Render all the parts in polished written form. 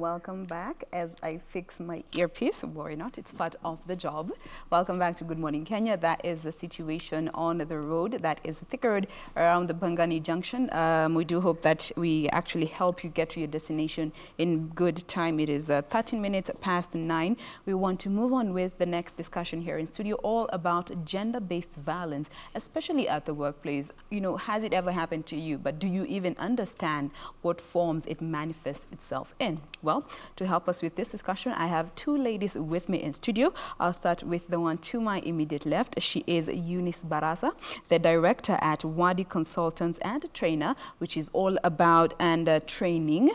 welcome back. As I fix my earpiece, worry not, it's part of the job. Welcome back to Good Morning Kenya. That is the situation on the road that is thickered around the Bangani Junction. We do hope that we actually help you get to your destination in good time. It is 13 minutes past 9. We want to move on with the next discussion here in studio, all about gender-based violence, especially at the workplace. You know, has it ever happened to you? But do you even understand what forms it manifests itself in? Well, to help us with this discussion, I have two ladies with me in studio. I'll start with the one to my immediate left. She is Eunice Barasa, the director at Wadi Consultants and Trainer, which is all about training,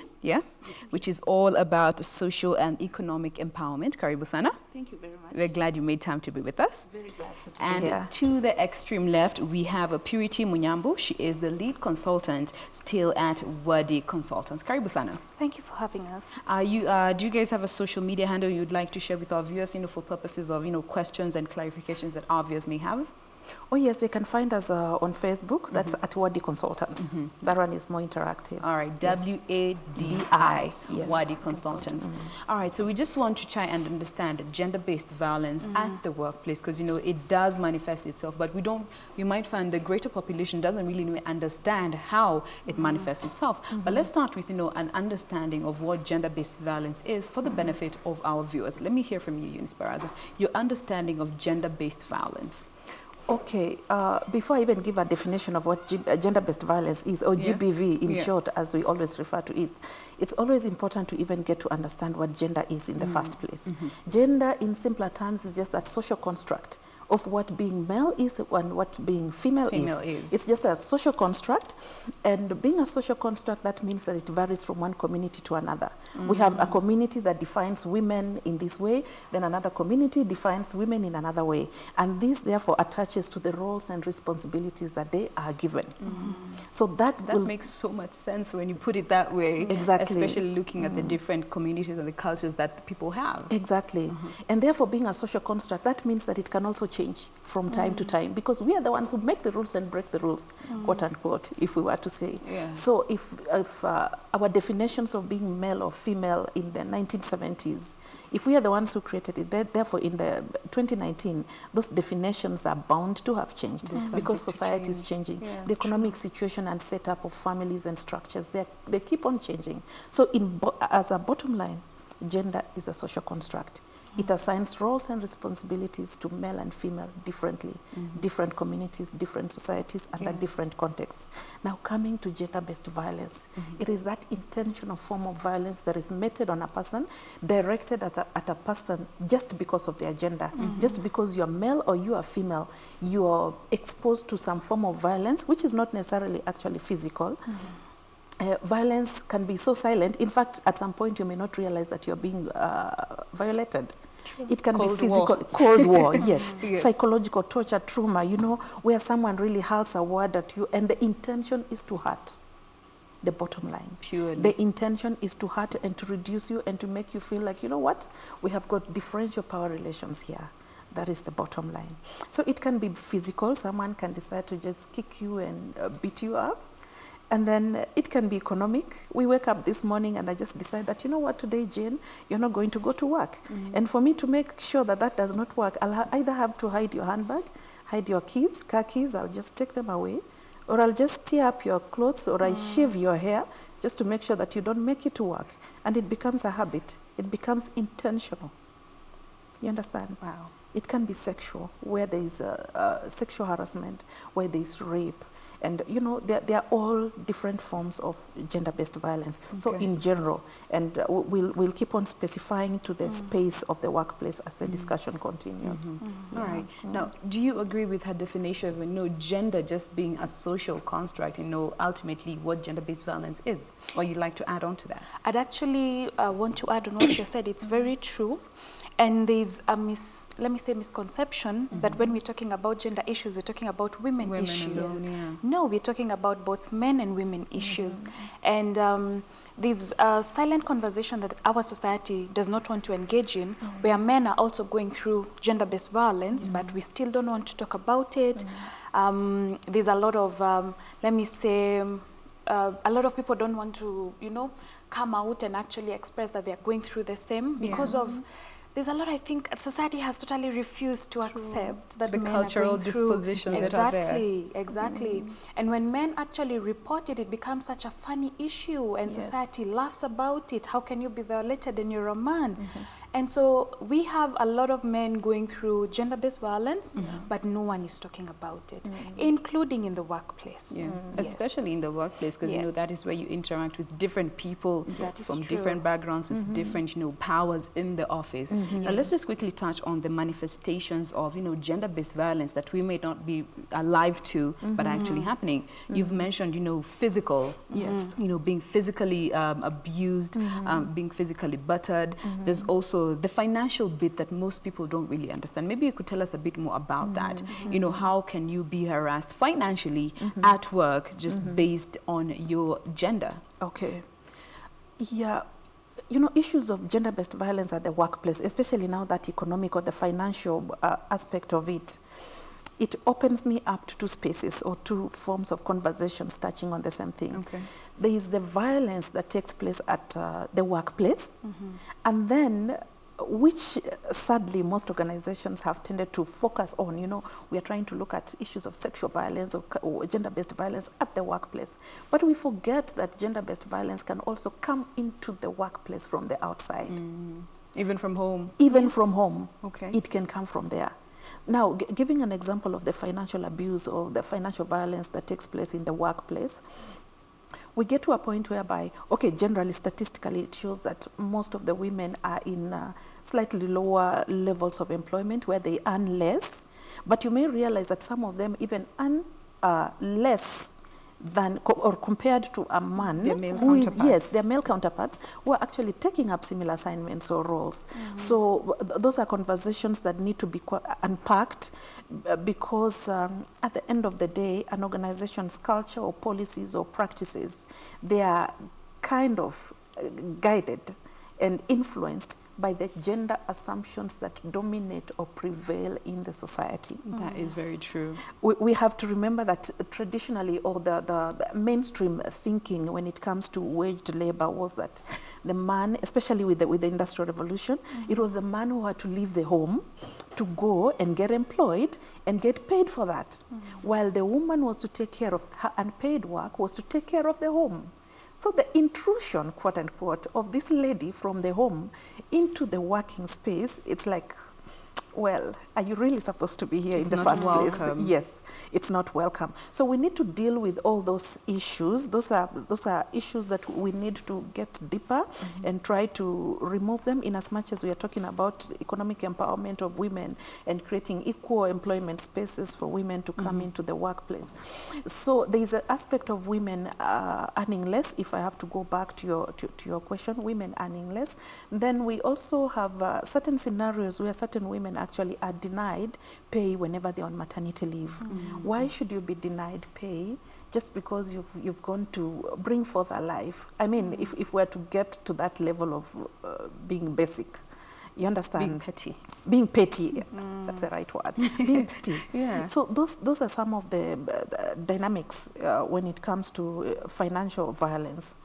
which is all about social and economic empowerment. Karibu sana. Thank you very much. We're glad you made time to be with us. Very glad to be here. And to the extreme left, we have Purity Munyambu. She is the lead consultant still at Wadi Consultants. Karibu sana. Thank you for having us. Do you guys have a social media handle you'd like to share with our viewers, for purposes of, questions and clarifications that our viewers may have? Oh yes, they can find us on Facebook. That's at Wadi Consultants. That one is more interactive. All right, yes. WADI, yes. Wadi Consultants. All right, so we just want to try and understand gender-based violence at the workplace, because it does manifest itself, but we might find the greater population doesn't really understand how it manifests itself. But let's start with an understanding of what gender-based violence is for the benefit of our viewers. Let me hear from you, Eunice Baraza, your understanding of gender-based violence. Okay, before I even give a definition of what gender-based violence is, or GBV in short, as we always refer to it, it's always important to even get to understand what gender is in the first place. Gender, in simpler terms, is just that social construct of what being male is and what being female is. It's just a social construct, and being a social construct, that means that it varies from one community to another. We have a community that defines women in this way, then another community defines women in another way, and this therefore attaches to the roles and responsibilities that they are given. So that makes so much sense when you put it that way. Exactly. Especially looking at the different communities and the cultures that people have. Exactly. And therefore being a social construct, that means that it can also change from time to time, because we are the ones who make the rules and break the rules, quote unquote, if we were to say. So if our definitions of being male or female in the 1970s, if we are the ones who created it, therefore in the 2019, those definitions are bound to have changed because society is changing. The economic situation and setup of families and structures, they keep on changing. So as a bottom line, gender is a social construct. It assigns roles and responsibilities to male and female differently, different communities, different societies, under different contexts. Now, coming to gender-based violence, it is that intentional form of violence that is meted on a person, directed at a person just because of their gender. Just because you're male or you are female, you are exposed to some form of violence, which is not necessarily actually physical. Violence can be so silent. In fact, at some point, you may not realize that you're being violated. It can be physical, cold war, yes. Psychological torture, trauma, where someone really hurls a word at you, and the intention is to hurt. The bottom line. Purely. The intention is to hurt and to reduce you and to make you feel like, what? We have got differential power relations here. That is the bottom line. So it can be physical. Someone can decide to just kick you and beat you up. And then it can be economic. We wake up this morning and I just decide that, today, Jane, you're not going to go to work. And for me to make sure that that does not work, I'll either have to hide your handbag, hide your keys, car keys, I'll just take them away, or I'll just tear up your clothes, or I shave your hair just to make sure that you don't make it to work. And it becomes a habit. It becomes intentional. You understand? Wow. It can be sexual, where there is sexual harassment, where there is rape. And, they are all different forms of gender-based violence. So in general, and we'll keep on specifying to the space of the workplace as the discussion continues. All right. Now, do you agree with her definition of gender just being a social construct, ultimately what gender-based violence is? Or you'd like to add on to that? I'd actually want to add on what you said. It's very true. And there's a misconception that when we're talking about gender issues, we're talking about women issues. Alone, No, we're talking about both men and women issues. And there's a silent conversation that our society does not want to engage in, where men are also going through gender-based violence, but we still don't want to talk about it. There's a lot of, a lot of people don't want to, you know, come out and actually express that they're going through the same because of, there's a lot, I think, society has totally refused to accept that the men cultural are going through. dispositions that are there. Exactly. And when men actually report it, it becomes such a funny issue, and society laughs about it. How can you be violated and you're a man? And so we have a lot of men going through gender-based violence, but no one is talking about it, including in the workplace. Especially in the workplace, because you know that is where you interact with different people from different backgrounds, with different, you know, powers in the office. Now let's just quickly touch on the manifestations of, you know, gender-based violence that we may not be alive to, but actually happening. You've mentioned, you know, physical, you know, being physically abused, being physically buttered. There's also the financial bit that most people don't really understand. Maybe you could tell us a bit more about that. You know, how can you be harassed financially at work just based on your gender? Okay. Yeah. You know, issues of gender-based violence at the workplace, especially now that economic or the financial aspect of it, it opens me up to two spaces or two forms of conversations touching on the same thing. Okay. There is the violence that takes place at the workplace, and then which sadly most organizations have tended to focus on. You know, we are trying to look at issues of sexual violence or gender-based violence at the workplace, but we forget that gender-based violence can also come into the workplace from the outside. Even from home? Even from home. Okay. It can come from there. Now, giving an example of the financial abuse or the financial violence that takes place in the workplace, we get to a point whereby, okay, generally, statistically, it shows that most of the women are in slightly lower levels of employment where they earn less, but you may realize that some of them even earn less than or compared to a man their male who is, counterparts. their male counterparts who are actually taking up similar assignments or roles. So those are conversations that need to be unpacked because at the end of the day, an organization's culture or policies or practices, they are kind of guided and influenced by the gender assumptions that dominate or prevail in the society. That is very true. We have to remember that traditionally, or the mainstream thinking when it comes to waged labor was that the man, especially with the Industrial Revolution, it was the man who had to leave the home to go and get employed and get paid for that, while the woman was to take care of her unpaid work, was to take care of the home. So the intrusion, quote unquote, of this lady from the home into the working space, it's like, well, are you really supposed to be here in the first place? Yes, it's not welcome. So we need to deal with all those issues. Those are issues that we need to get deeper and try to remove them, in as much as we are talking about economic empowerment of women and creating equal employment spaces for women to come into the workplace. So there is an aspect of women earning less. If I have to go back to your question, women earning less. Then we also have certain scenarios where certain women actually are denied pay whenever they're on maternity leave. Why should you be denied pay just because you've gone to bring forth a life? I mean, if we're to get to that level of being basic, you understand? Being petty. Being petty, that's the right word. Being petty. So those are some of the dynamics when it comes to financial violence.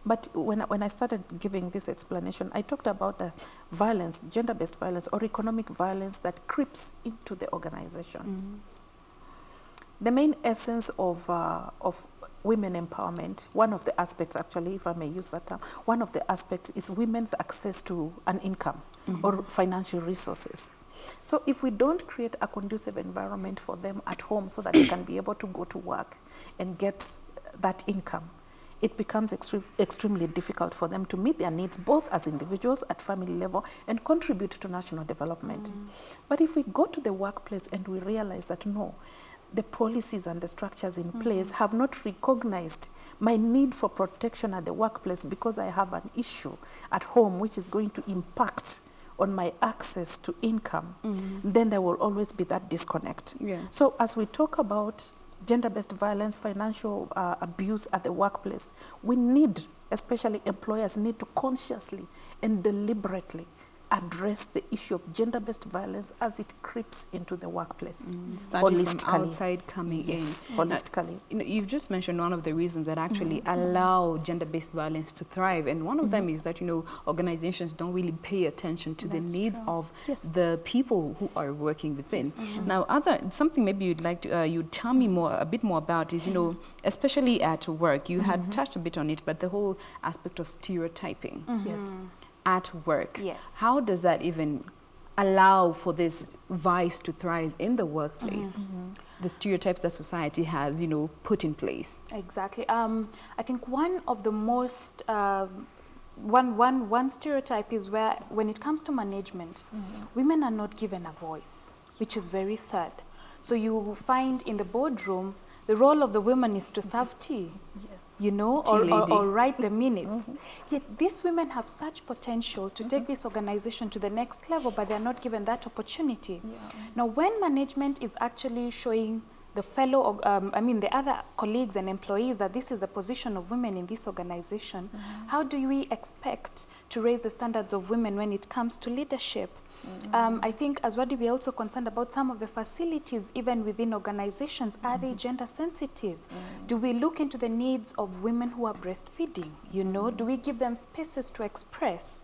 But when I started giving this explanation, I talked about the violence, gender-based violence or economic violence that creeps into the organization. The main essence of women empowerment, one of the aspects, actually, if I may use that term, one of the aspects is women's access to an income or financial resources. So if we don't create a conducive environment for them at home so that they can be able to go to work and get that income, it becomes extremely difficult for them to meet their needs, both as individuals at family level and contribute to national development. But if we go to the workplace and we realize that no, the policies and the structures in place have not recognized my need for protection at the workplace because I have an issue at home which is going to impact on my access to income, then there will always be that disconnect. So as we talk about gender-based violence, financial abuse at the workplace, we need, especially employers, need to consciously and deliberately address the issue of gender-based violence as it creeps into the workplace. Starting from outside coming in. Holistically. You've just mentioned one of the reasons that actually allow gender-based violence to thrive, and one of them is that organizations don't really pay attention to the needs of the people who are working within. Now, something maybe you'd like to you'd tell me a bit more about is especially at work. You had touched a bit on it, but the whole aspect of stereotyping. Yes. At work. Yes. How does that even allow for this vice to thrive in the workplace? The stereotypes that society has, put in place. Exactly. I think one of the most one stereotype is where, when it comes to management, women are not given a voice, which is very sad. So you find in the boardroom, the role of the woman is to serve tea. Or write the minutes. Yet these women have such potential to take this organization to the next level, but they're not given that opportunity. Now, when management is actually showing the other colleagues and employees that this is the position of women in this organization, how do we expect to raise the standards of women when it comes to leadership? I think as well, we're also concerned about some of the facilities, even within organizations. Are they gender sensitive? Do we look into the needs of women who are breastfeeding? Do we give them spaces to express?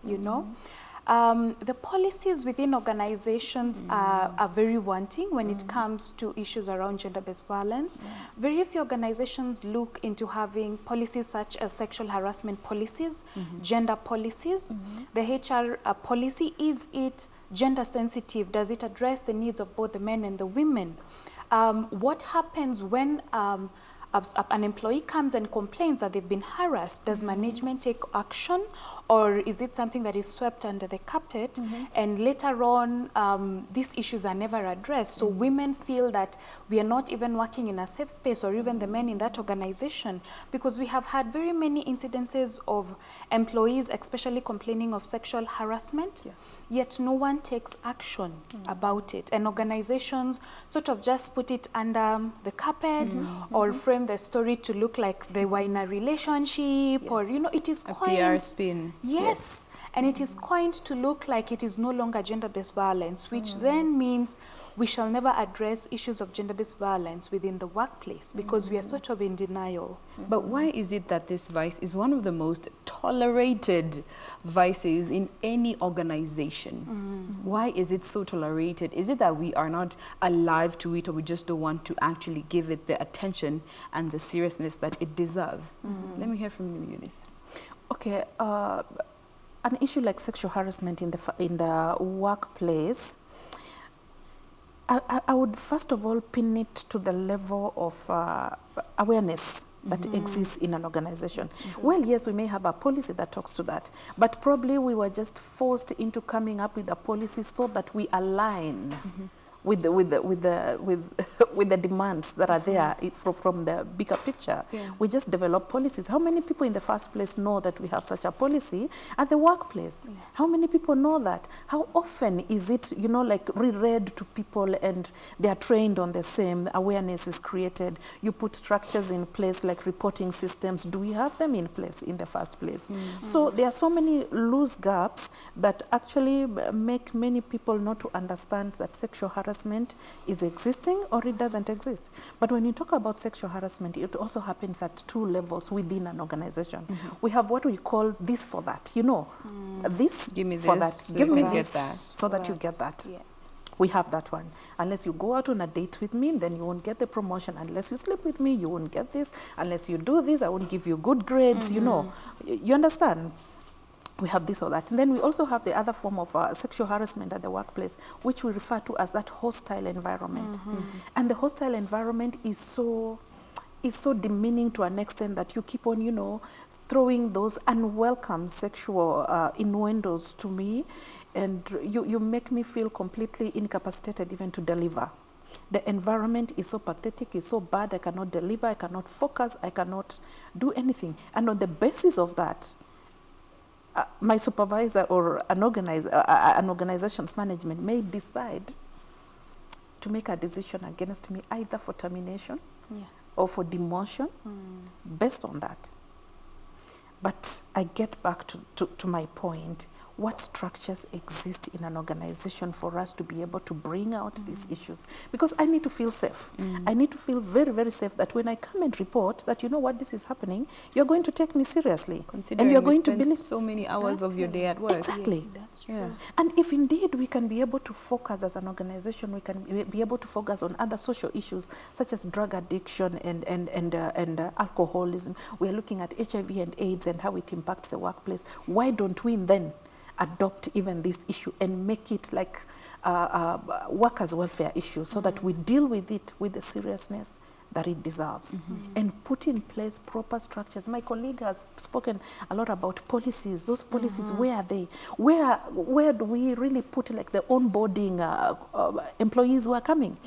The policies within organizations are very wanting when it comes to issues around gender-based violence. Very few organizations look into having policies such as sexual harassment policies, gender policies. The HR policy, is it gender sensitive? Does it address the needs of both the men and the women? What happens when an employee comes and complains that they've been harassed? Does management take action, or is it something that is swept under the carpet and later on these issues are never addressed? So women feel that we are not even working in a safe space, or even the men in that organization, because we have had very many incidences of employees especially complaining of sexual harassment, yet no one takes action about it, and organizations sort of just put it under the carpet or frame the story to look like they were in a relationship, or it is a coined, PR spin. Yes. And it is coined to look like it is no longer gender-based violence, which then means we shall never address issues of gender-based violence within the workplace, because we are sort of in denial. But why is it that this vice is one of the most tolerated vices in any organization? Why is it so tolerated? Is it that we are not alive to it, or we just don't want to actually give it the attention and the seriousness that it deserves? Let me hear from you, Eunice. Okay, an issue like sexual harassment in the workplace, I would first of all pin it to the level of awareness that exists in an organization. Well, yes, we may have a policy that talks to that, but probably we were just forced into coming up with a policy so that we align with the demands that are there from the bigger picture. We just develop policies. How many people in the first place know that we have such a policy at the workplace? How many people know that? How often is it, like reread to people and they are trained on the same? Awareness is created. You put structures in place like reporting systems. Do we have them in place in the first place? So there are so many loose gaps that actually make many people not to understand that sexual harassment is existing or it doesn't exist. But when you talk about sexual harassment, it also happens at two levels within an organization. We have what we call this for that. This give me for this, that. so Give me you this get that. so that you get that. Yes. We have that one. Unless you go out on a date with me, then you won't get the promotion. Unless you sleep with me, you won't get this. Unless you do this, I won't give you good grades. You understand? We have this or that. And then we also have the other form of sexual harassment at the workplace, which we refer to as that hostile environment. And the hostile environment is so demeaning to an extent that you keep on, throwing those unwelcome sexual innuendos to me, and you make me feel completely incapacitated even to deliver. The environment is so pathetic, it's so bad, I cannot deliver, I cannot focus, I cannot do anything. And on the basis of that, my supervisor or an organization's management may decide to make a decision against me, either for termination or for demotion, based on that. But I get back to my point. what structures exist in an organization for us to be able to bring out these issues. Because I need to feel safe. I need to feel very, very safe that when I come and report that, you know what, this is happening, you're going to take me seriously. Considering and you're we going to spend believe so many hours of your day at work. Exactly. That's true. Yeah. And if indeed we can be able to focus as an organization, we can be able to focus on other social issues such as drug addiction and alcoholism. We are looking at HIV and AIDS and how it impacts the workplace. Why don't we then adopt even this issue and make it like workers' welfare issue so that we deal with it with the seriousness that it deserves and put in place proper structures. My colleague has spoken a lot about policies. Those policies, where are they? Where do we really put like the onboarding employees who are coming?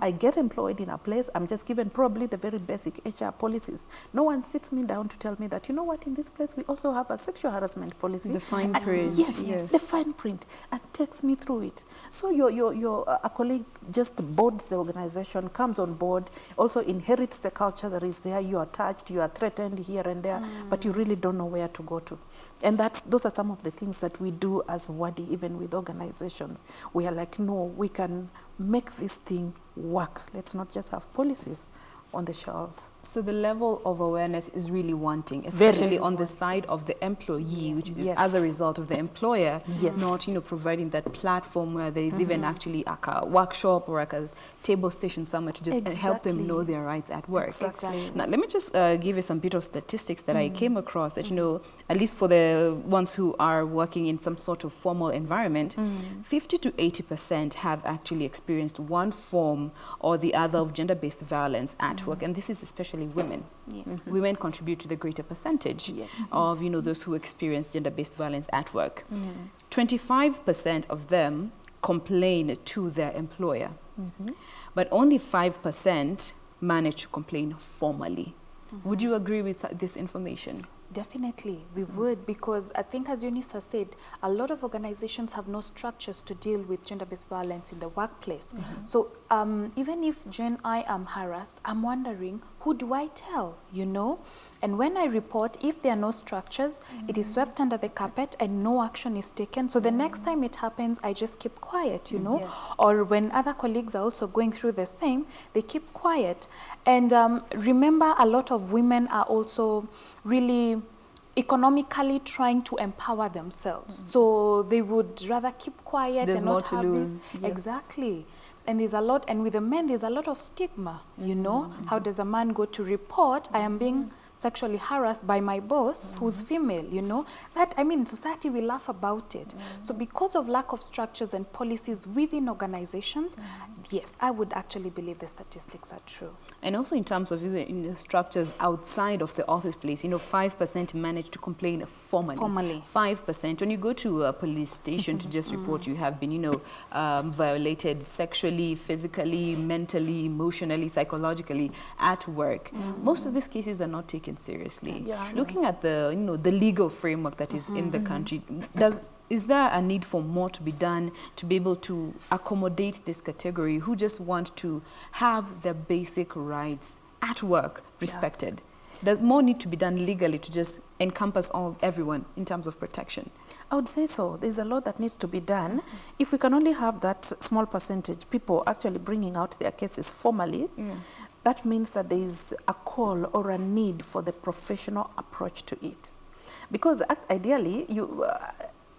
I get employed in a place, I'm just given probably the very basic HR policies. No one sits me down to tell me that, you know what, in this place we also have a sexual harassment policy. The fine print. Yes, the fine print, and takes me through it. So a colleague just boards the organization, comes on board, also inherits the culture that is there. You are touched, you are threatened here and there, but you really don't know where to go to. And those are some of the things that we do as WADI, even with organizations. We are like, no, we can make this thing work. Let's not just have policies on the shelves. So the level of awareness is really wanting, especially Very on the side of the employee, which is Yes. as a result of the employer Yes. not, providing that platform where there is even actually like a workshop or like a table station somewhere to just help them know their rights at work. Exactly. Now, let me just give you some bit of statistics that I came across that, at least for the ones who are working in some sort of formal environment, 50 to 80% have actually experienced one form or the other of gender-based violence at work, and this is especially women. Yes. Women contribute to the greater percentage of those who experience gender-based violence at work. 25% of them complain to their employer, but only 5% manage to complain formally. Would you agree with this information? Definitely, we would, because I think, as Eunice said, a lot of organizations have no structures to deal with gender-based violence in the workplace. So even if Jen, I am harassed, I'm wondering, who do I tell, And when I report, if there are no structures, it is swept under the carpet and no action is taken. So the next time it happens, I just keep quiet, Yes. Or when other colleagues are also going through the same, they keep quiet. And remember, a lot of women are also really economically trying to empower themselves. So they would rather keep quiet There's and more not to have lose. this. Yes. Exactly. And there's a lot, and with the men, there's a lot of stigma, How does a man go to report, I am being sexually harassed by my boss who's female, That, in society we laugh about it. So because of lack of structures and policies within organizations, yes, I would actually believe the statistics are true. And also in terms of even in the structures outside of the office place, 5% manage to complain formally. 5%. When you go to a police station to just report you have been, violated sexually, physically, mentally, emotionally, psychologically at work, most of these cases are not taken seriously. Looking at the, the legal framework that is in the country, is there a need for more to be done to be able to accommodate this category who just want to have their basic rights at work respected? Does more need to be done legally to just encompass everyone in terms of protection? I would say so. There's a lot that needs to be done. If we can only have that small percentage, people actually bringing out their cases formally, that means that there is a call or a need for the professional approach to it. Because ideally,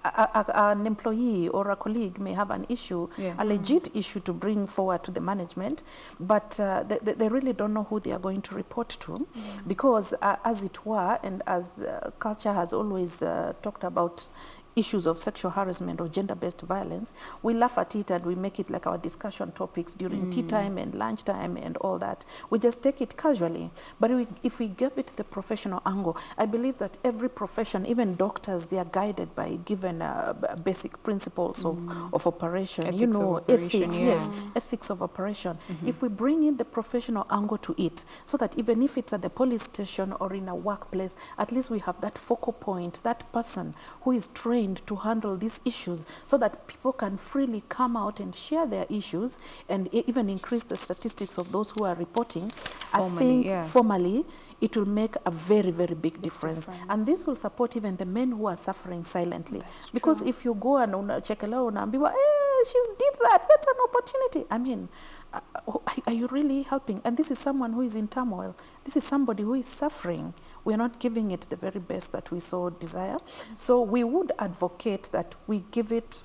an employee or a colleague may have an issue, a legit issue to bring forward to the management, but they really don't know who they are going to report to, because as it were, and as culture has always talked about issues of sexual harassment or gender-based violence, we laugh at it and we make it like our discussion topics during tea time and lunchtime and all that. We just take it casually. But if we give it the professional angle, I believe that every profession, even doctors, they are guided by given basic principles of operation. Ethics of operation, ethics, ethics of operation. If we bring in the professional angle to it, so that even if it's at the police station or in a workplace, at least we have that focal point, that person who is trained to handle these issues, so that people can freely come out and share their issues and even increase the statistics of those who are reporting. Formally, I think formally it will make a very, very big difference. And this will support even the men who are suffering silently. Because if you go and unachekelewa unaambiwa, she did that, that's an opportunity. I mean, are you really helping? And this is someone who is in turmoil. This is somebody who is suffering. We're not giving it the very best that we so desire. So we would advocate that we give it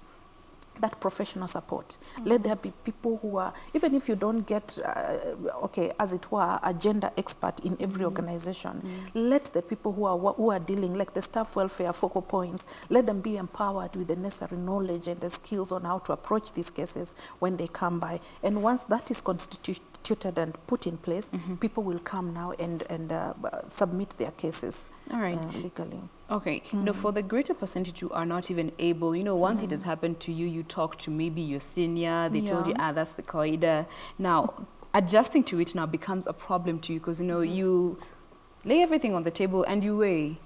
that professional support. Let there be people who are, even if you don't get, as it were, a gender expert in every organization, let the people who are dealing, like the staff welfare focal points, let them be empowered with the necessary knowledge and the skills on how to approach these cases when they come by. And once that is constituted and put in place, people will come now and submit their cases legally. Okay. No, for the greater percentage who are not even able, once it has happened to you, you talk to maybe your senior, they told you, that's the qaida. Now, adjusting to it now becomes a problem to you because, you lay everything on the table and you weigh.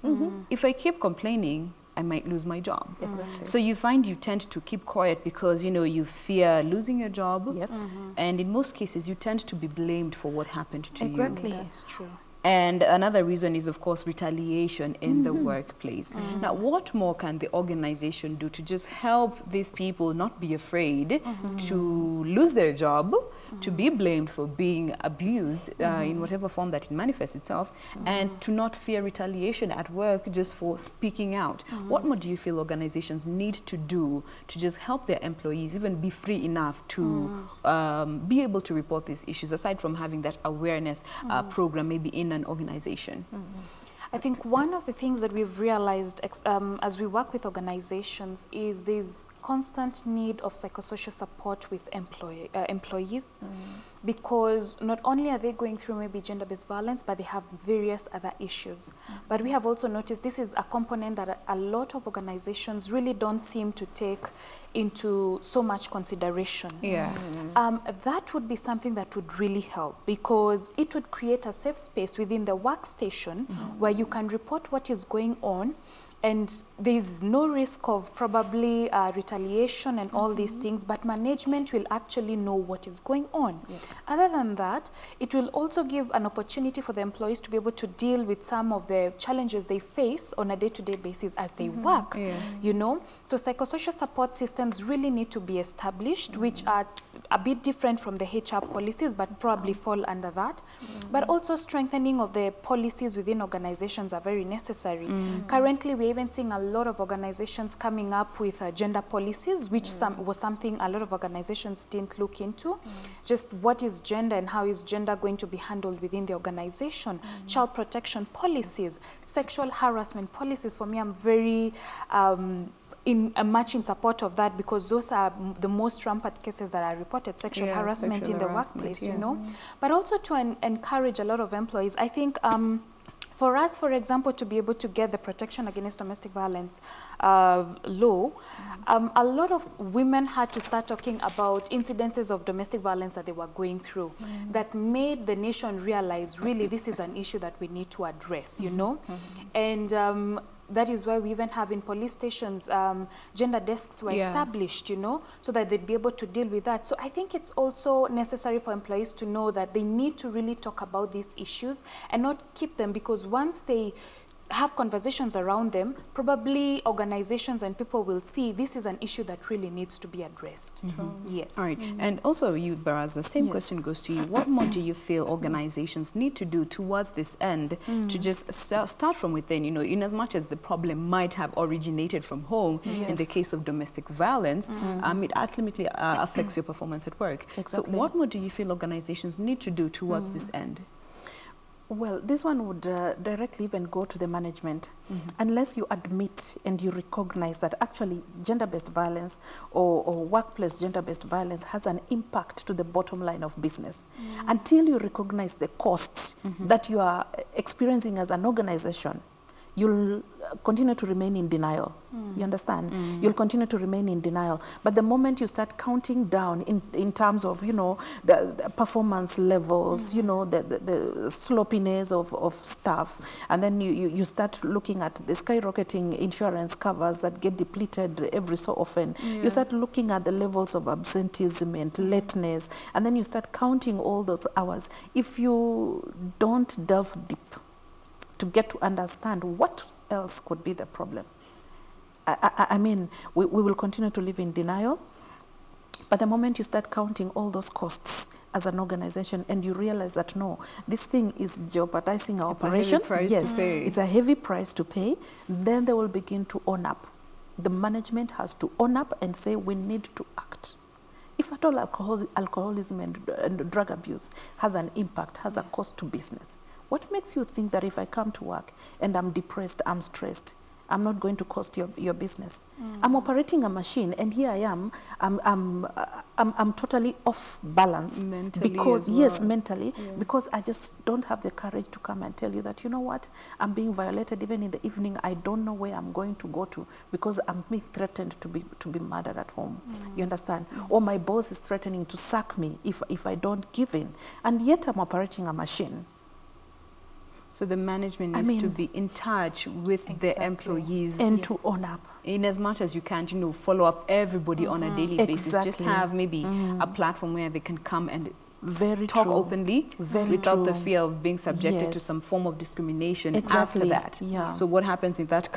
If I keep complaining, I might lose my job. Exactly. So you find you tend to keep quiet because, you fear losing your job. Yes. And in most cases, you tend to be blamed for what happened to you. Exactly. That's true. And another reason is, of course, retaliation in the workplace. Now, what more can the organization do to just help these people not be afraid to lose their job, to be blamed for being abused in whatever form that it manifests itself, and to not fear retaliation at work just for speaking out? What more do you feel organizations need to do to just help their employees even be free enough to be able to report these issues, aside from having that awareness program maybe in an organization? I think one of the things that we've realized as we work with organizations is this constant need of psychosocial support with employees, because not only are they going through maybe gender-based violence, but they have various other issues. But we have also noticed this is a component that a lot of organizations really don't seem to take into so much consideration. That would be something that would really help, because it would create a safe space within the workstation where you can report what is going on, and there's no risk of probably retaliation and all these things, but management will actually know what is going on. Other than that, it will also give an opportunity for the employees to be able to deal with some of the challenges they face on a day-to-day basis as they work, So psychosocial support systems really need to be established, which are a bit different from the HR policies, but probably fall under that. But also strengthening of the policies within organizations are very necessary. Currently, we're even seeing a lot of organizations coming up with gender policies, which was something a lot of organizations didn't look into. Just what is gender and how is gender going to be handled within the organization. Child protection policies, sexual harassment policies. For me, I'm very much in support of that, because those are the most rampant cases that are reported, sexual harassment in the workplace, But also to encourage a lot of employees. I think for us, for example, to be able to get the Protection Against Domestic Violence law, a lot of women had to start talking about incidences of domestic violence that they were going through, that made the nation realize, really, this is an issue that we need to address, And that is why we even have in police stations, gender desks were established, so that they'd be able to deal with that. So I think it's also necessary for employees to know that they need to really talk about these issues and not keep them, because once they have conversations around them, probably organizations and people will see this is an issue that really needs to be addressed. Yes. All right. And also you, Baraz, the same question goes to you. What more do you feel organizations need to do towards this end to just start from within, in as much as the problem might have originated from home, in the case of domestic violence, it ultimately affects your performance at work. Exactly. So what more do you feel organizations need to do towards this end? Well, this one would directly even go to the management. Unless you admit and you recognize that actually gender-based violence or workplace gender-based violence has an impact to the bottom line of business. Until you recognize the costs that you are experiencing as an organization, you'll continue to remain in denial. You understand? You'll continue to remain in denial. But the moment you start counting down in terms of, the performance levels, the sloppiness of staff, and then you start looking at the skyrocketing insurance covers that get depleted every so often. You start looking at the levels of absenteeism and lateness, and then you start counting all those hours. If you don't delve deep to get to understand what else could be the problem. I mean, we will continue to live in denial, but the moment you start counting all those costs as an organization and you realize that no, this thing is jeopardizing our operations, yes, it's a heavy price to pay, then they will begin to own up. The management has to own up and say we need to act. If at all alcoholism and drug abuse has an impact, has a cost to business, what makes you think that if I come to work and I'm depressed, I'm stressed, I'm not going to cost your business? I'm operating a machine, and here I am. I'm totally off balance mentally because as well. mentally, because I just don't have the courage to come and tell you that, you know what, I'm being violated even in the evening. I don't know where I'm going to go to because I'm being threatened to be murdered at home. You understand? Or my boss is threatening to sack me if I don't give in, and yet I'm operating a machine. So the management needs to be in touch with the employees and to own up. In as much as you can, you know, follow up everybody on a daily basis. Just have maybe a platform where they can come and talk openly without the fear of being subjected to some form of discrimination after that. So what happens in that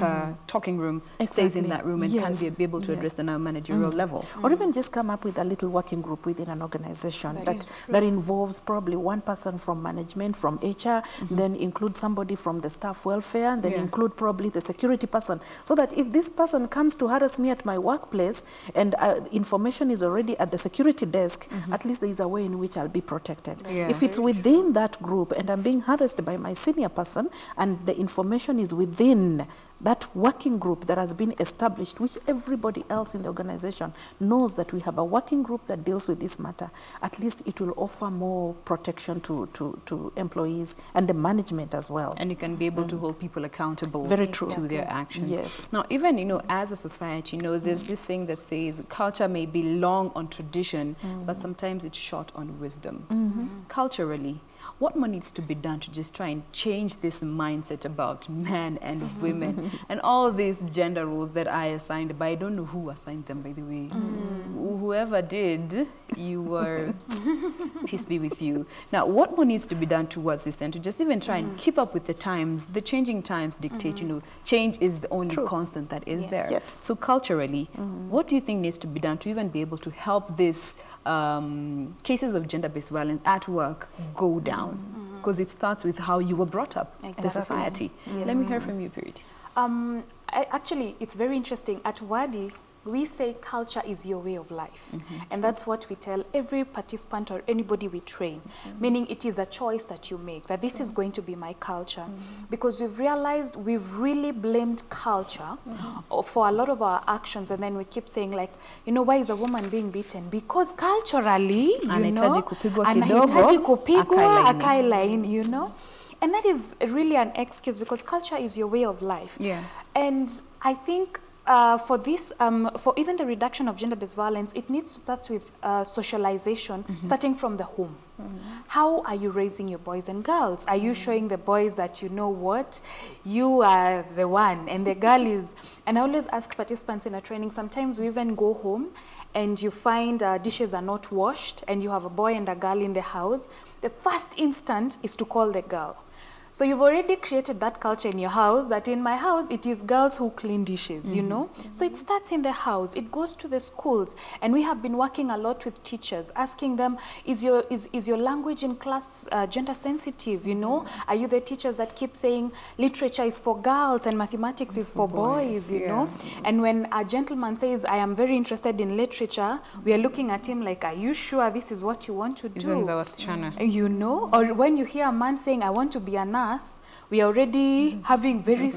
talking room stays in that room and can be able to address on a managerial level. Or even just come up with a little working group within an organization that involves probably one person from management, from HR, then include somebody from the staff welfare, and then include probably the security person, so that if this person comes to harass me at my workplace and information is already at the security desk, at least there is a way in which I'll be protected. If it's within that group and I'm being harassed by my senior person and the information is within that working group that has been established, which everybody else in the organization knows that we have a working group that deals with this matter, at least it will offer more protection to employees and the management as well. And you can be able to hold people accountable to their actions. Yes. Now, even, you know, as a society, you know, there's this thing that says culture may be long on tradition, but sometimes it's short on wisdom. Culturally, what more needs to be done to just try and change this mindset about men and women and all these gender roles that I assigned, but I don't know who assigned them, by the way. Whoever did, you were, peace be with you. Now, what more needs to be done towards this and to just even try and keep up with the times? The changing times dictate, you know, change is the only constant that is there. Yes. So culturally, what do you think needs to be done to even be able to help this cases of gender-based violence at work go down? Because it starts with how you were brought up in society. Let me hear from you, Purity. Actually, it's very interesting. At WADI, we say culture is your way of life. And that's what we tell every participant or anybody we train, meaning it is a choice that you make, that this is going to be my culture. Because we've realized we've really blamed culture for a lot of our actions, and then we keep saying, like, you know, why is a woman being beaten? Because culturally, you know, anahitaji kupigwa akae laini, you know. And that is really an excuse, because culture is your way of life. And I think for this, for even the reduction of gender-based violence, it needs to start with socialization, starting from the home. How are you raising your boys and girls? Are you showing the boys that, you know what, you are the one, and the girl is, and I always ask participants in a training, sometimes we even go home and you find dishes are not washed and you have a boy and a girl in the house. The first instant is to call the girl. So you've already created that culture in your house, that in my house, it is girls who clean dishes, you know? So it starts in the house, it goes to the schools. And we have been working a lot with teachers, asking them, is your language in class gender sensitive, you know? Are you the teachers that keep saying literature is for girls and mathematics is for boys, you know? And when a gentleman says, I am very interested in literature, we are looking at him like, are you sure this is what you want to do? You know? Or when you hear a man saying, I want to be a nurse, we are already having very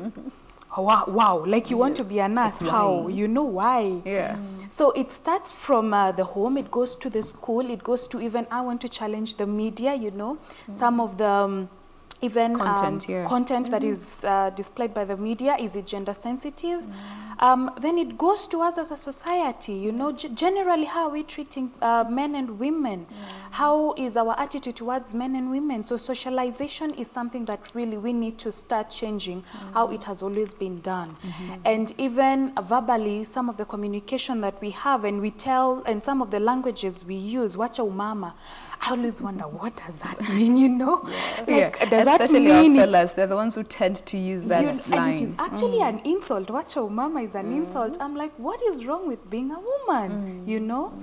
wow, like you want to be a nurse, how, you know why? So it starts from the home, it goes to the school, it goes to even, I want to challenge the media, you know, some of the even content that is displayed by the media, is it gender sensitive? Then it goes to us as a society, you know, generally how are we treating men and women? How is our attitude towards men and women? So socialization is something that really we need to start changing how it has always been done. And even verbally, some of the communication that we have and we tell, and some of the languages we use, wacha umama, I always wonder, what does that mean, you know? Like, does especially that mean our fellas, they're the ones who tend to use that line. and it is actually an insult. Wacha umama is an insult. I'm like, what is wrong with being a woman, you know?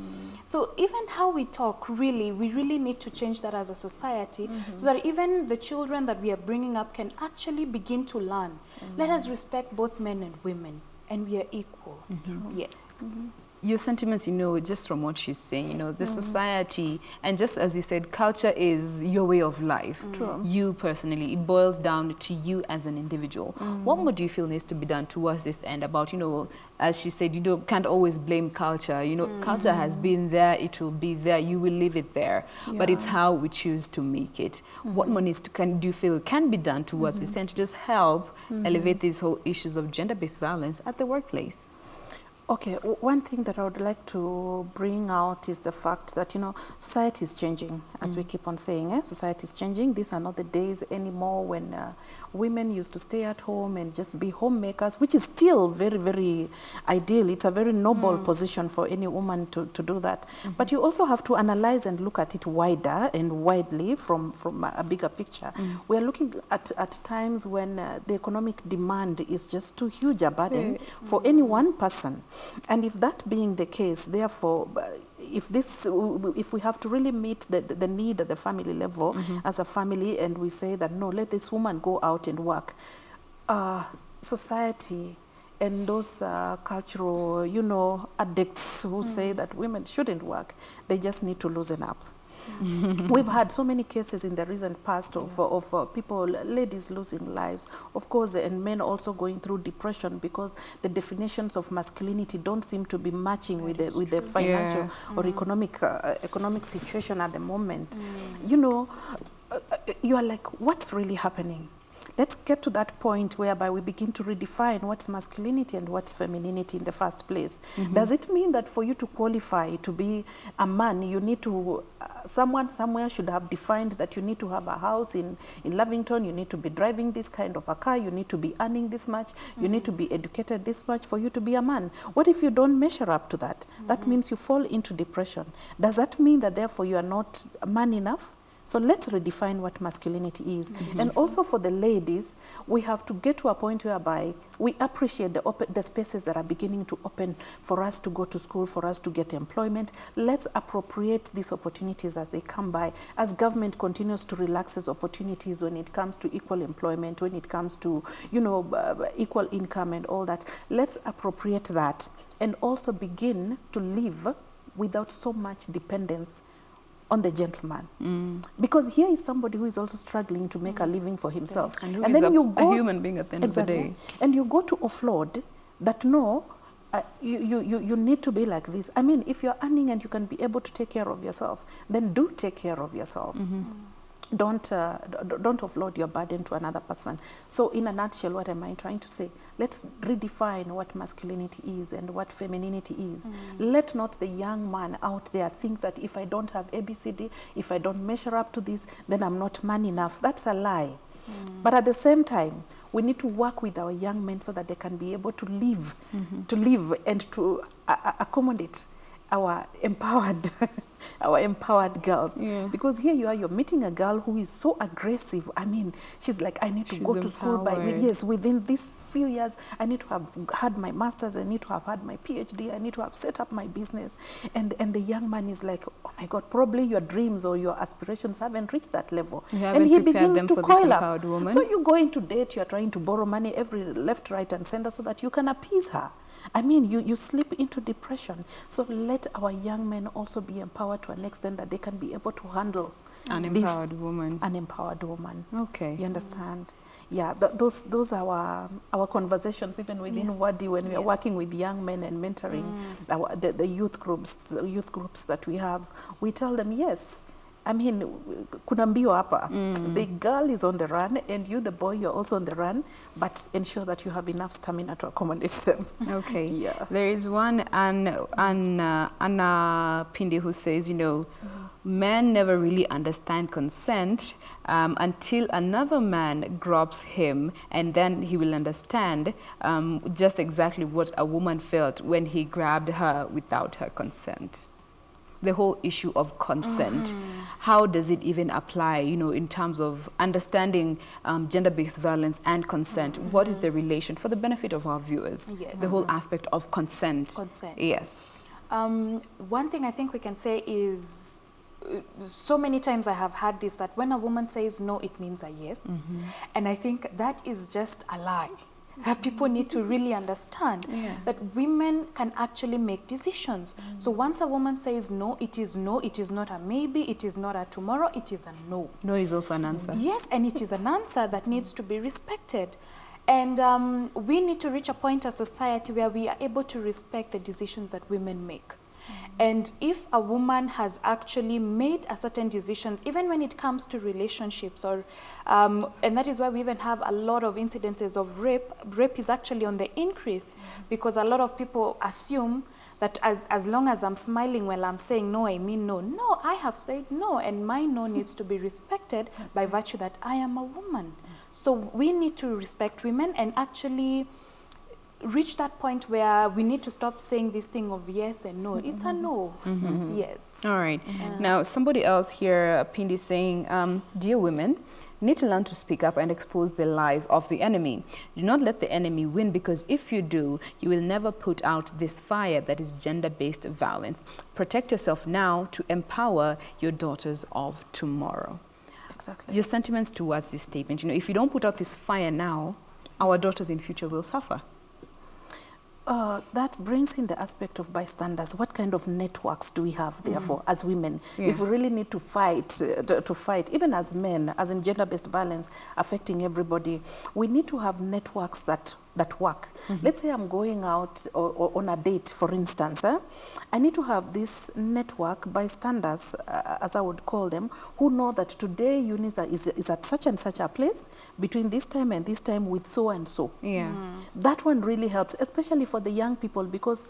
So even how we talk, really, we really need to change that as a society so that even the children that we are bringing up can actually begin to learn. Let us respect both men and women, and we are equal. Yes. Your sentiments, you know, just from what she's saying, you know, the society, and just as you said, culture is your way of life. True. You personally, it boils down to you as an individual. What more do you feel needs to be done towards this end about, you know, as she said, you can't always blame culture. You know, culture has been there, it will be there, you will leave it there. But it's how we choose to make it. What more needs to, do you feel can be done towards this end to just help elevate these whole issues of gender-based violence at the workplace? Okay, one thing that I would like to bring out is the fact that, you know, society is changing, as we keep on saying, society is changing. These are not the days anymore when women used to stay at home and just be homemakers, which is still very, very ideal. It's a very noble position for any woman to do that. But you also have to analyze and look at it wider and widely from a bigger picture. We are looking at times when the economic demand is just too huge a burden for any one person. And if that being the case, therefore, if we have to really meet the need at the family level as a family, and we say that no, let this woman go out and work, society and those cultural, you know, addicts who say that women shouldn't work, they just need to loosen up. We've had so many cases in the recent past of people, ladies losing lives, of course, and men also going through depression because the definitions of masculinity don't seem to be matching with the financial or economic situation at the moment. You know, you are like, what's really happening? Let's get to that point whereby we begin to redefine what's masculinity and what's femininity in the first place. Does it mean that for you to qualify to be a man, you need to, someone somewhere should have defined that you need to have a house in Lavington, you need to be driving this kind of a car, you need to be earning this much, you need to be educated this much for you to be a man? What if you don't measure up to that? That means you fall into depression. Does that mean that therefore you are not man enough? So let's redefine what masculinity is. And also for the ladies, we have to get to a point whereby we appreciate the spaces that are beginning to open for us to go to school, for us to get employment. Let's appropriate these opportunities as they come by, as government continues to relax its opportunities when it comes to equal employment, when it comes to, you know, equal income and all that. Let's appropriate that and also begin to live without so much dependence on the gentleman, because here is somebody who is also struggling to make a living for himself, and then you go, a human being at the end of the day, and you go to offload that no, you need to be like this. I mean, if you're earning and you can be able to take care of yourself, then do take care of yourself. Don't offload your burden to another person. So in a nutshell, what am I trying to say? Let's redefine what masculinity is and what femininity is. Let not the young man out there think that if I don't have ABCD, if I don't measure up to this, then I'm not man enough. That's a lie. But at the same time, we need to work with our young men so that they can be able to live and to accommodate our empowered girls. Because here you are, you're meeting a girl who is so aggressive. I mean, she's like, I need to go to school by, within this few years, I need to have had my master's, I need to have had my PhD, I need to have set up my business. And the young man is like, oh my God, probably your dreams or your aspirations haven't reached that level. And he begins to coil up. So you go into date, you're trying to borrow money every left, right, and center so that you can appease her. I mean, you slip into depression. So let our young men also be empowered to an extent that they can be able to handle an empowered woman. An empowered woman. Okay. You understand? Yeah, those are our conversations even within WADI when we are working with young men and mentoring the youth groups that we have. We tell them, yes, I mean, kuna mbio hapa. The girl is on the run and you, the boy, you're also on the run, but ensure that you have enough stamina to accommodate them. Okay. Yeah. There is one Anna Pindi who says, you know, men never really understand consent until another man grabs him, and then he will understand just exactly what a woman felt when he grabbed her without her consent. The whole issue of consent, how does it even apply, you know, in terms of understanding gender-based violence and consent? What is the relation, for the benefit of our viewers? Yes. The whole aspect of consent. Consent. Yes. One thing I think we can say is, so many times I have heard this, that when a woman says no, it means a yes. And I think that is just a lie. That people need to really understand that women can actually make decisions. So once a woman says no, it is no, it is not a maybe, it is not a tomorrow, it is a no. No is also an answer. Yes, and it is an answer that needs to be respected. And we need to reach a point as society where we are able to respect the decisions that women make. And if a woman has actually made a certain decisions, even when it comes to relationships, or and that is why we even have a lot of incidences of rape. Rape is actually on the increase because a lot of people assume that as long as I'm smiling while I'm saying no, I mean no. No, I have said no, and my no needs to be respected by virtue that I am a woman. So we need to respect women and actually reach that point where we need to stop saying this thing of yes and no. It's a no. Yes. All right. Now, somebody else here, Pindi, saying, dear women, you need to learn to speak up and expose the lies of the enemy. Do not let the enemy win, because if you do, you will never put out this fire that is gender-based violence. Protect yourself now to empower your daughters of tomorrow. Exactly. Your sentiments towards this statement, you know, if you don't put out this fire now, our daughters in future will suffer. That brings in the aspect of bystanders. What kind of networks do we have, therefore, as women? If we really need to fight, even as men, as in gender-based violence affecting everybody, we need to have networks that work. Let's say I'm going out or on a date, for instance. I need to have this network, bystanders, as I would call them, who know that today Eunice is at such and such a place between this time and this time with so and so. That one really helps, especially for the young people, because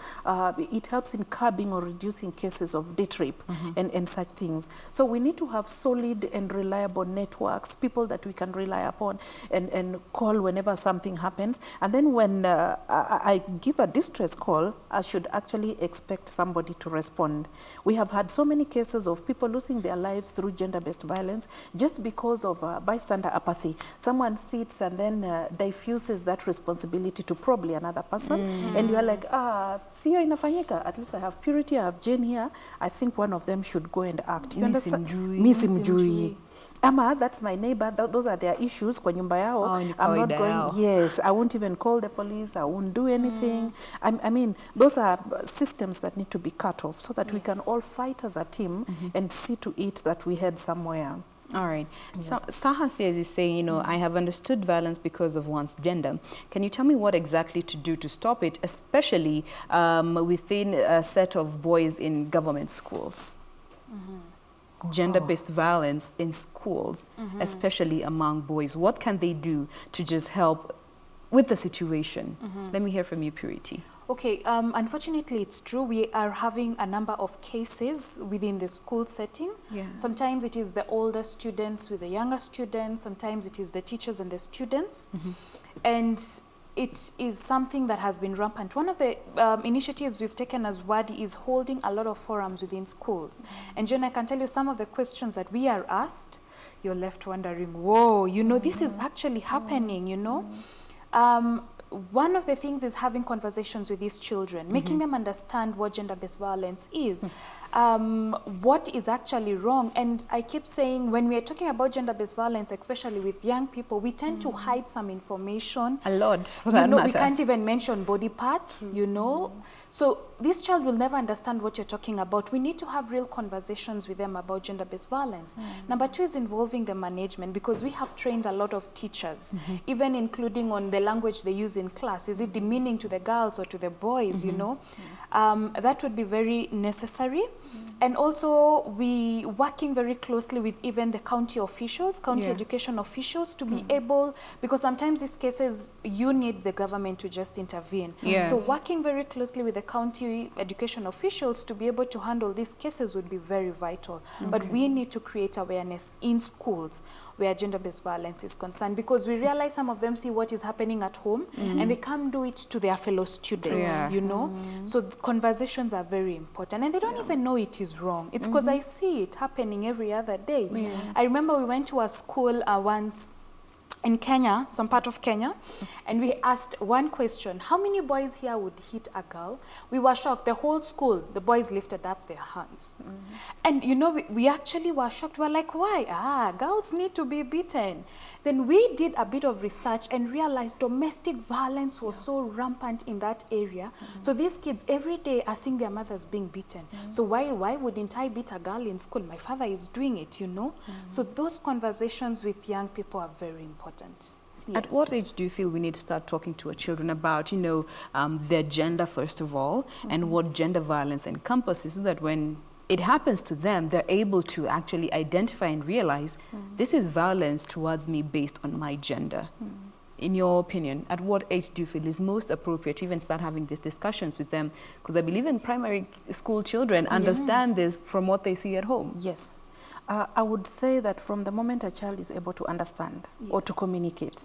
it helps in curbing or reducing cases of date rape and such things. So we need to have solid and reliable networks, people that we can rely upon and call whenever something happens. And then when I give a distress call, I should actually expect somebody to respond. We have had so many cases of people losing their lives through gender-based violence just because of bystander apathy. Someone sits and then diffuses that responsibility to probably another person. And you are like, sio inafanyika. At least I have Purity, I have Jane here. I think one of them should go and act. You understand? Miss Mjui. Ama, that's my neighbor. Those are their issues kwa nyumba yao. I'm not going. Yes, I won't even call the police. I won't do anything. I mean, those are systems that need to be cut off so that we can all fight as a team and see to it that we head somewhere. All right. Yes. So Saha says, is saying, you know, I have understood violence because of one's gender. Can you tell me what exactly to do to stop it, especially within a set of boys in government schools? Gender-based violence in schools, especially among boys. What can they do to just help with the situation? Let me hear from you, Purity. Okay, unfortunately, it's true. We are having a number of cases within the school setting. Sometimes it is the older students with the younger students. Sometimes it is the teachers and the students. And it is something that has been rampant. One of the initiatives we've taken as WADI is holding a lot of forums within schools. And Jen, I can tell you some of the questions that we are asked, you're left wondering, whoa, you know, this is actually happening, you know. One of the things is having conversations with these children, making them understand what gender-based violence is, what is actually wrong. And I keep saying, when we are talking about gender-based violence, especially with young people, we tend to hide some information. A lot, for that matter. We can't even mention body parts, you know. So this child will never understand what you're talking about. We need to have real conversations with them about gender-based violence. Number two is involving the management, because we have trained a lot of teachers, even including on the language they use in class. Is it demeaning to the girls or to the boys, you know? That would be very necessary. And also we working very closely with even the county officials, county education officials, to be able, because sometimes these cases you need the government to just intervene. So working very closely with the county education officials to be able to handle these cases would be very vital. But we need to create awareness in schools where gender-based violence is concerned, because we realize some of them see what is happening at home and they can't do it to their fellow students, you know. So conversations are very important, and they don't even know it is wrong. It's because I see it happening every other day. I remember we went to a school once in Kenya, some part of Kenya, and we asked one question: how many boys here would hit a girl? We were shocked. The whole school, the boys lifted up their hands. And you know, we actually were shocked. We were like, why? Girls need to be beaten. Then we did a bit of research and realized domestic violence was so rampant in that area. So these kids every day are seeing their mothers being beaten. So why wouldn't I beat a girl in school? My father is doing it, you know? So those conversations with young people are very important. Yes. At what age do you feel we need to start talking to our children about, you know, their gender, first of all, and what gender violence encompasses, so that when it happens to them, they're able to actually identify and realize this is violence towards me based on my gender. In your opinion, at what age do you feel is most appropriate to even start having these discussions with them? Because I believe in primary school children understand this from what they see at home. Yes. I would say that from the moment a child is able to understand or to communicate,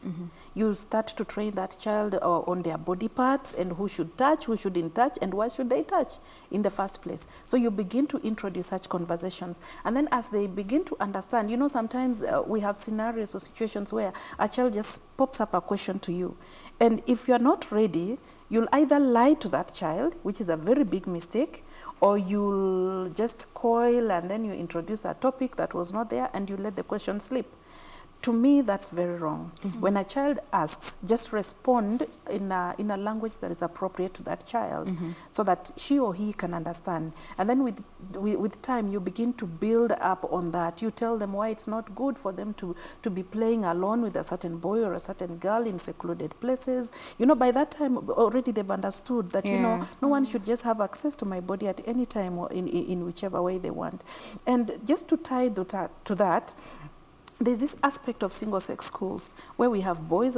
you start to train that child on their body parts and who should touch, who shouldn't touch, and why should they touch in the first place. So you begin to introduce such conversations. And then as they begin to understand, you know, sometimes we have scenarios or situations where a child just pops up a question to you. And if you're not ready, you'll either lie to that child, which is a very big mistake, or you'll just coil and then you introduce a topic that was not there and you let the question slip. To me, that's very wrong. When a child asks, just respond in a language that is appropriate to that child, so that she or he can understand. And then with time, you begin to build up on that. You tell them why it's not good for them to be playing alone with a certain boy or a certain girl in secluded places. You know, by that time, already they've understood that, you know, no one should just have access to my body at any time or in whichever way they want. And just to tie to that, there's this aspect of single-sex schools where we have boys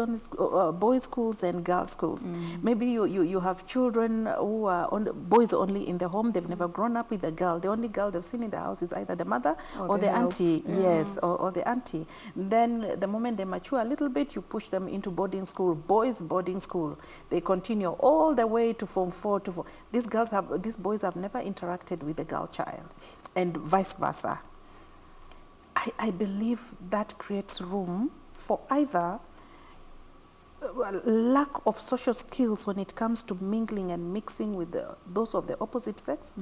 schools and girls schools. Maybe you have children who are boys only in the home. They've never grown up with a girl. The only girl they've seen in the house is either the mother or the auntie. Yes, or the auntie. Then the moment they mature a little bit, you push them into boarding school, boys boarding school. They continue all the way to Form 4 to 4. These boys have never interacted with a girl child, and vice versa. I believe that creates room for either lack of social skills when it comes to mingling and mixing with those of the opposite sex,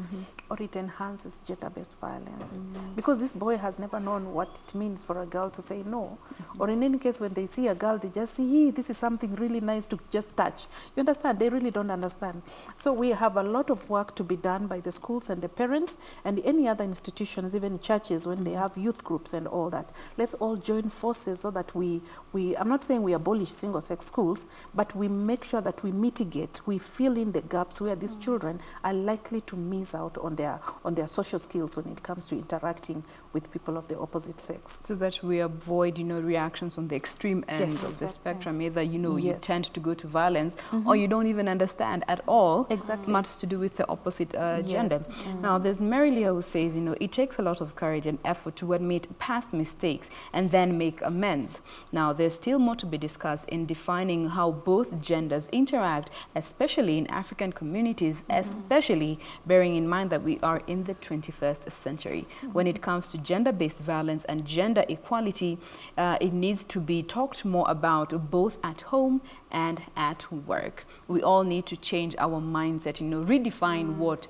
or it enhances gender-based violence. Because this boy has never known what it means for a girl to say no. Or in any case, when they see a girl, they just see, this is something really nice to just touch. You understand? They really don't understand. So we have a lot of work to be done by the schools and the parents and any other institutions, even churches, when they have youth groups and all that. Let's all join forces so that I'm not saying we abolish single-sex schools, but we make sure that we mitigate, we fill in the gaps where these children are likely to miss out on their social skills when it comes to interacting with people of the opposite sex. So that we avoid, you know, reactions on the extreme end of the spectrum. Either, you know, you tend to go to violence, or you don't even understand at all matters to do with the opposite gender. Now, there's Mary Leah who says, you know, it takes a lot of courage and effort to admit past mistakes and then make amends. Now, there's still more to be discussed in defining how both genders interact, especially in African communities, especially bearing in mind that we are in the 21st century. When it comes to gender-based violence and gender equality, it needs to be talked more about both at home and at work. We all need to change our mindset, you know, redefine what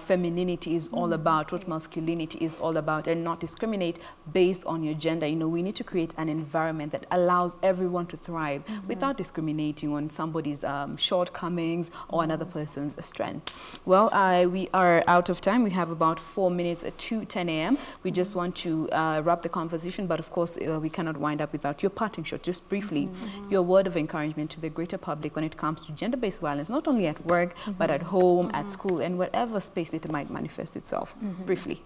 femininity is all about, what masculinity is all about, and not discriminate based on your gender. You know, we need to create an environment that allows everyone to thrive with without discriminating on somebody's shortcomings or another person's strength. Well, we are out of time. We have about 4 minutes to 10 a.m. We just want to wrap the conversation, but of course we cannot wind up without your parting shot. Just briefly, your word of encouragement to the greater public when it comes to gender-based violence, not only at work, but at home, at school, and whatever space it might manifest itself. Briefly.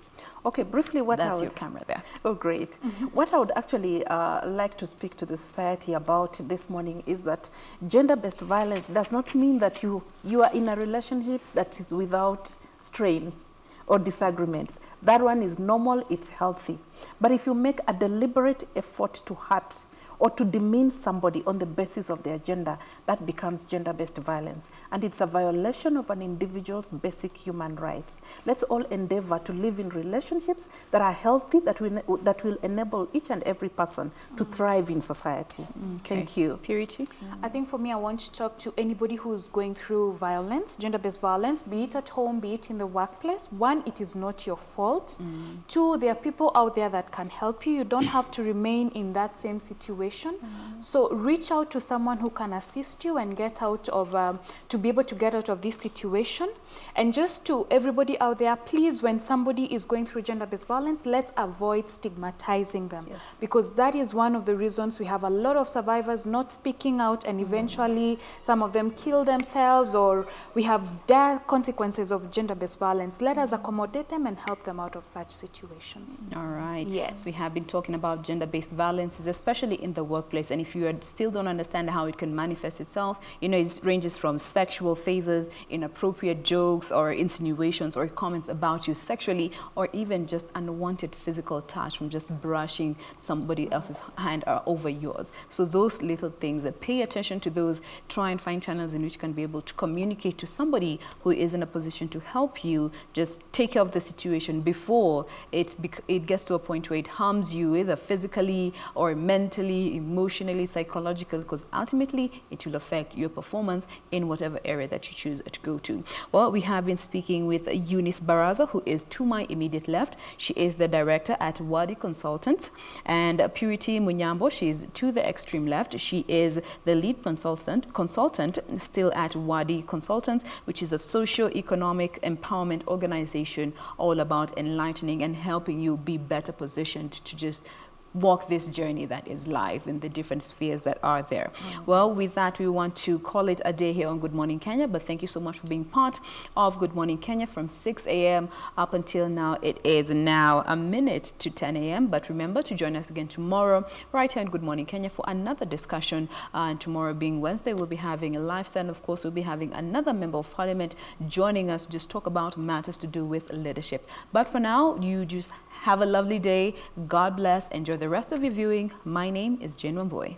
Okay, briefly what That's your camera there. Oh, great. What I would actually like to speak to the society about this morning is that gender-based violence does not mean that you are in a relationship that is without strain or disagreements. That one is normal, it's healthy. But if you make a deliberate effort to hurt or to demean somebody on the basis of their gender, that becomes gender-based violence. And it's a violation of an individual's basic human rights. Let's all endeavor to live in relationships that are healthy, that will enable each and every person to thrive in society. Thank you. Purity? I think for me, I want to talk to anybody who's going through violence, gender-based violence, be it at home, be it in the workplace. One, it is not your fault. Two, there are people out there that can help you. You don't have to remain in that same situation. So reach out to someone who can assist you and get out of, to be able to get out of this situation. And just to everybody out there, please, when somebody is going through gender-based violence, let's avoid stigmatizing them. Yes. Because that is one of the reasons we have a lot of survivors not speaking out, and eventually some of them kill themselves, or we have dire consequences of gender-based violence. Let us accommodate them and help them out of such situations. All right. Yes. We have been talking about gender-based violence, especially in the workplace. And if you still don't understand how it can manifest itself, you know, it ranges from sexual favors, inappropriate jokes or insinuations or comments about you sexually, or even just unwanted physical touch from just brushing somebody else's hand over yours. So those little things, pay attention to those. Try and find channels in which you can be able to communicate to somebody who is in a position to help you just take care of the situation before it gets to a point where it harms you, either physically or mentally, emotionally, psychologically, because ultimately it will affect your performance in whatever area that you choose to go to. Well, we have been speaking with Eunice Baraza, who is to my immediate left. She is the director at Wadi Consultants. And Purity Munyambo, she is to the extreme left. She is the lead consultant still at Wadi Consultants, which is a socio-economic empowerment organization all about enlightening and helping you be better positioned to just walk this journey that is live in the different spheres that are there. Well, with that, we want to call it a day here on Good Morning Kenya, but thank you so much for being part of Good Morning Kenya from 6 a.m. up until now. It is now a minute to 10 a.m., but remember to join us again tomorrow right here on Good Morning Kenya for another discussion. And tomorrow being Wednesday, we'll be having a lifestyle, and of course, we'll be having another member of parliament joining us to just talk about matters to do with leadership. But for now, you just have a lovely day. God bless. Enjoy the rest of your viewing. My name is Jane Wamboy.